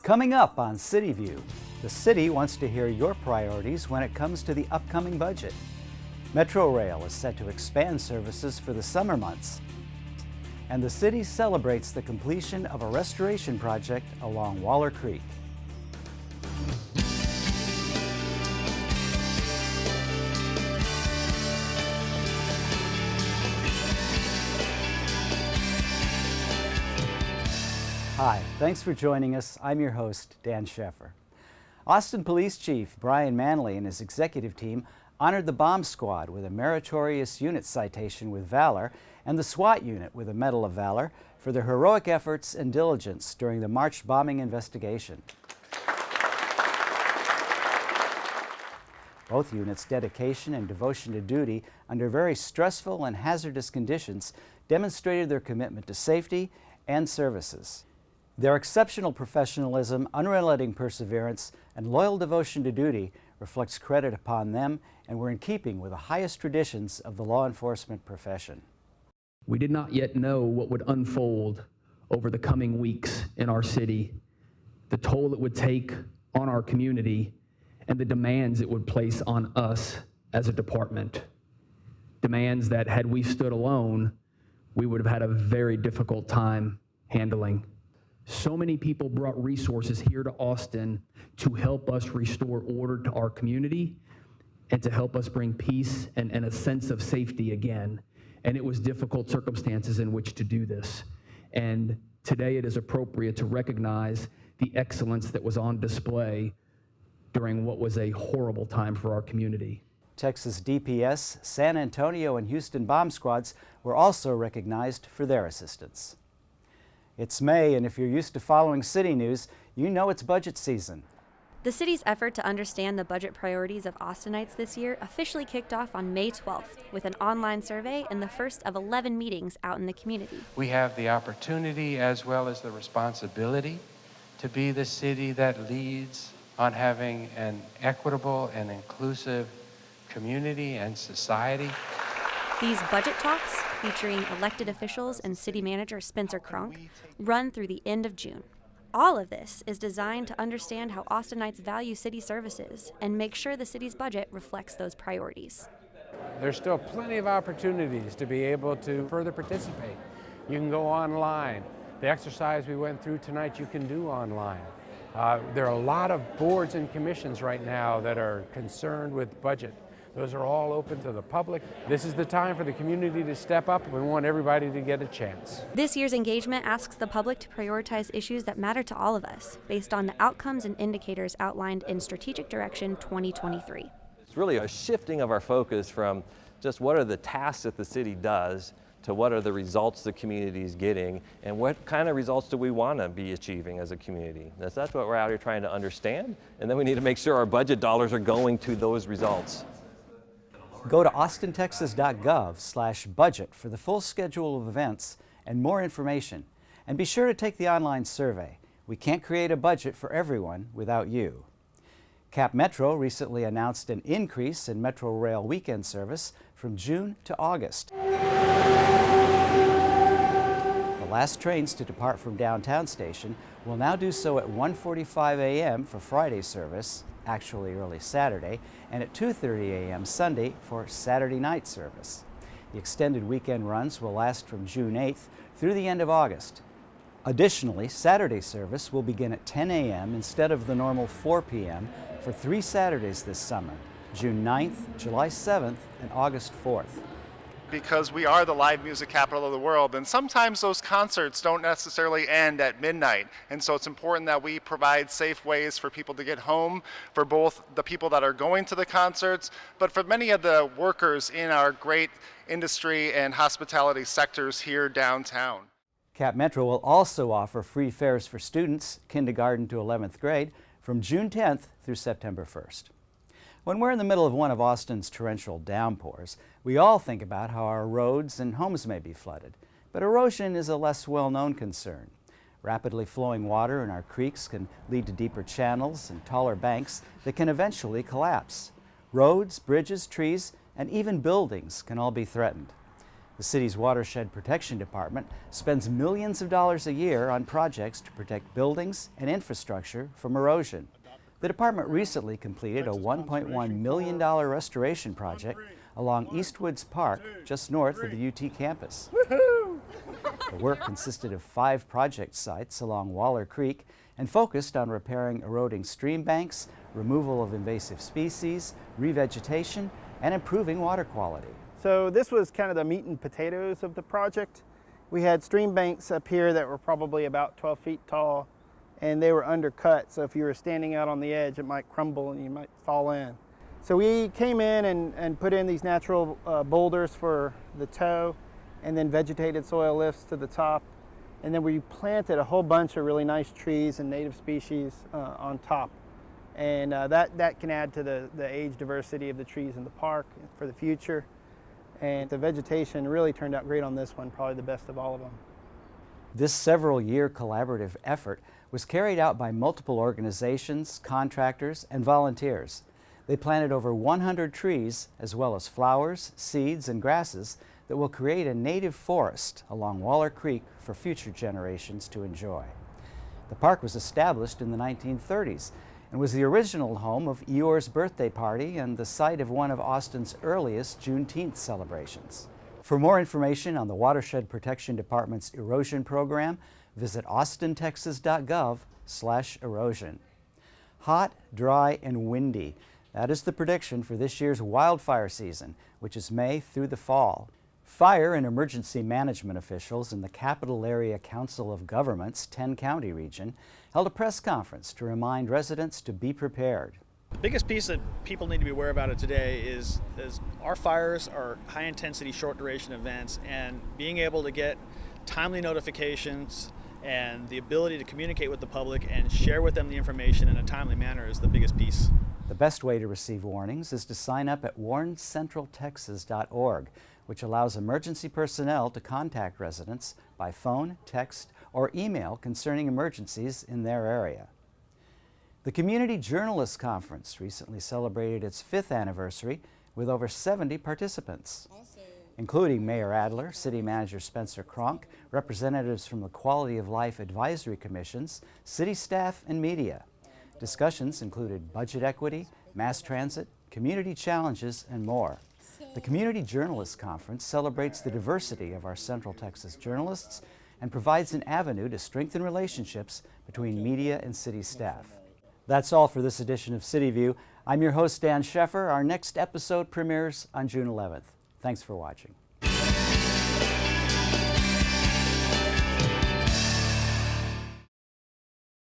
Coming up on CityView, the city wants to hear your priorities when it comes to the upcoming budget. MetroRail is set to expand services for the summer months. And the city celebrates the completion of a restoration project along Waller Creek. Hi, thanks for joining us. I'm your host, Dan Sheffer. Austin Police Chief Brian Manley and his executive team honored the bomb squad with a meritorious unit citation with Valor and the SWAT unit with a Medal of Valor for their heroic efforts and diligence during the March bombing investigation. Both units' dedication and devotion to duty under very stressful and hazardous conditions demonstrated their commitment to safety and services. Their exceptional professionalism, unrelenting perseverance, and loyal devotion to duty reflects credit upon them and were in keeping with the highest traditions of the law enforcement profession. We did not yet know what would unfold over the coming weeks in our city, the toll it would take on our community, and the demands it would place on us as a department. Demands that, had we stood alone, we would have had a very difficult time handling. So many people brought resources here to Austin to help us restore order to our community and to help us bring peace and a sense of safety again. And it was difficult circumstances in which to do this. And today it is appropriate to recognize the excellence that was on display during what was a horrible time for our community. Texas DPS, San Antonio, and Houston bomb squads were also recognized for their assistance. It's May, and if you're used to following city news, you know it's budget season. The city's effort to understand the budget priorities of Austinites this year officially kicked off on May 12th with an online survey and the first of 11 meetings out in the community. We have the opportunity as well as the responsibility to be the city that leads on having an equitable and inclusive community and society. These budget talks, featuring elected officials and city manager Spencer Cronk, run through the end of June. All of this is designed to understand how Austinites value city services and make sure the city's budget reflects those priorities. There's still plenty of opportunities to be able to further participate. You can go online. The exercise we went through tonight you can do online. There are a lot of boards and commissions right now that are concerned with budget. Those are all open to the public. This is the time for the community to step up. We want everybody to get a chance. This year's engagement asks the public to prioritize issues that matter to all of us, based on the outcomes and indicators outlined in Strategic Direction 2023. It's really a shifting of our focus from just what are the tasks that the city does to what are the results the community is getting and what kind of results do we want to be achieving as a community. That's what we're out here trying to understand, and then we need to make sure our budget dollars are going to those results. Go to Texas.gov/budget for the full schedule of events and more information. And be sure to take the online survey. We can't create a budget for everyone without you. Cap Metro recently announced an increase in MetroRail weekend service from June to August. The last trains to depart from downtown station will now do so at 1:45 a.m. for Friday service, actually early Saturday, and at 2:30 a.m. Sunday for Saturday night service. The extended weekend runs will last from June 8th through the end of August. Additionally, Saturday service will begin at 10 a.m. instead of the normal 4 p.m. for 3 Saturdays this summer, June 9th, July 7th, and August 4th. Because we are the live music capital of the world, and sometimes those concerts don't necessarily end at midnight. And so it's important that we provide safe ways for people to get home, for both the people that are going to the concerts, but for many of the workers in our great industry and hospitality sectors here downtown. Cap Metro will also offer free fares for students, kindergarten to 11th grade, from June 10th through September 1st. When we're in the middle of one of Austin's torrential downpours, we all think about how our roads and homes may be flooded. But erosion is a less well-known concern. Rapidly flowing water in our creeks can lead to deeper channels and taller banks that can eventually collapse. Roads, bridges, trees, and even buildings can all be threatened. The city's Watershed Protection Department spends millions of dollars a year on projects to protect buildings and infrastructure from erosion. The department recently completed a $1.1 million restoration project along Eastwoods Park, just north of the UT campus. The work consisted of 5 project sites along Waller Creek and focused on repairing eroding stream banks, removal of invasive species, revegetation, and improving water quality. So this was kind of the meat and potatoes of the project. We had stream banks up here that were probably about 12 feet tall, and they were undercut, so if you were standing out on the edge, it might crumble and you might fall in. So we came in and put in these natural boulders for the toe, and then vegetated soil lifts to the top, and then we planted a whole bunch of really nice trees and native species on top. And that can add to the age diversity of the trees in the park for the future. And the vegetation really turned out great on this one, probably the best of all of them. This several-year collaborative effort was carried out by multiple organizations, contractors, and volunteers. They planted over 100 trees, as well as flowers, seeds, and grasses that will create a native forest along Waller Creek for future generations to enjoy. The park was established in the 1930s and was the original home of Eeyore's birthday party and the site of one of Austin's earliest Juneteenth celebrations. For more information on the Watershed Protection Department's erosion program, visit Texas.gov/erosion. Hot, dry, and windy. That is the prediction for this year's wildfire season, which is May through the fall. Fire and emergency management officials in the Capital Area Council of Governments 10-county region held a press conference to remind residents to be prepared. The biggest piece that people need to be aware about it today is our fires are high-intensity, short-duration events, and being able to get timely notifications and the ability to communicate with the public and share with them the information in a timely manner is the biggest piece. The best way to receive warnings is to sign up at warncentraltexas.org, which allows emergency personnel to contact residents by phone, text, or email concerning emergencies in their area. The Community Journalists Conference recently celebrated its 5th anniversary with over 70 participants, including Mayor Adler, City Manager Spencer Cronk, representatives from the Quality of Life Advisory Commissions, city staff, and media. Discussions included budget equity, mass transit, community challenges, and more. The Community Journalists Conference celebrates the diversity of our Central Texas journalists and provides an avenue to strengthen relationships between media and city staff. That's all for this edition of CityView. I'm your host, Dan Sheffer. Our next episode premieres on June 11th. Thanks for watching.